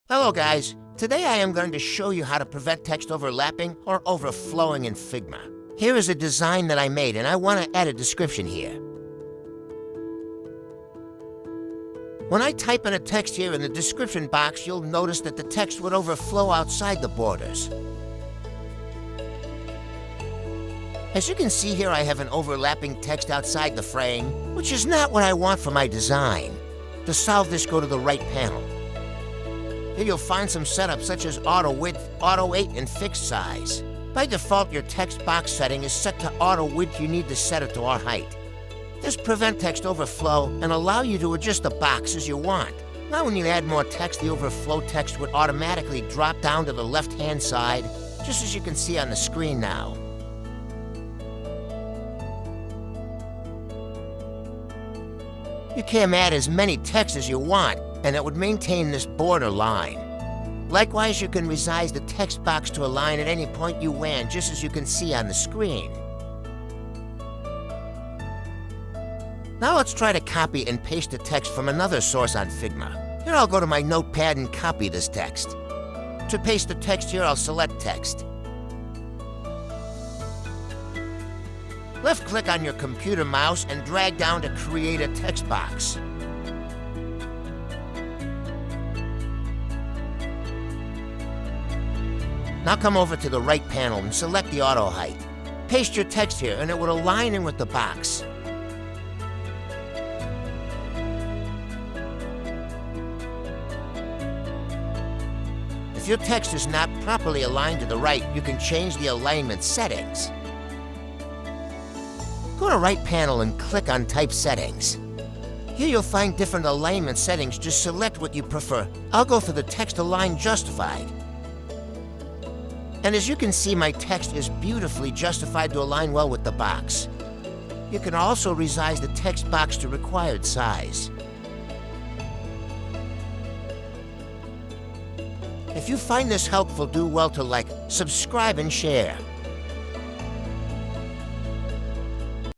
Hello guys, today I am going to show you how to prevent text overlapping or overflowing in Figma. Here is a design that I made and I want to add a description here. When I type in a text here in the description box, you'll notice that the text would overflow outside the borders. As you can see here, I have an overlapping text outside the frame, which is not what I want for my design. To solve this, go to the right panel. Here you'll find some setups such as auto width, auto weight, and fixed size. By default, your text box setting is set to auto width. You need to set it to our height. This prevents text overflow and allow you to adjust the box as you want. Now when you add more text, the overflow text would automatically drop down to the left-hand side, just as you can see on the screen now. You can add as many text as you want, and it would maintain this border line. Likewise, you can resize the text box to align at any point you want, just as you can see on the screen. Now let's try to copy and paste the text from another source on Figma. Here I'll go to my notepad and copy this text. To paste the text here, I'll select text. Left-click on your computer mouse and drag down to create a text box. Now come over to the right panel and select the auto height. Paste your text here and it would align in with the box. If your text is not properly aligned to the right, you can change the alignment settings. Go to right panel and click on Type Settings. Here you'll find different alignment settings. Just select what you prefer. I'll go for the text align justified. And as you can see, my text is beautifully justified to align well with the box. You can also resize the text box to required size. If you find this helpful, do well to like, subscribe, and share.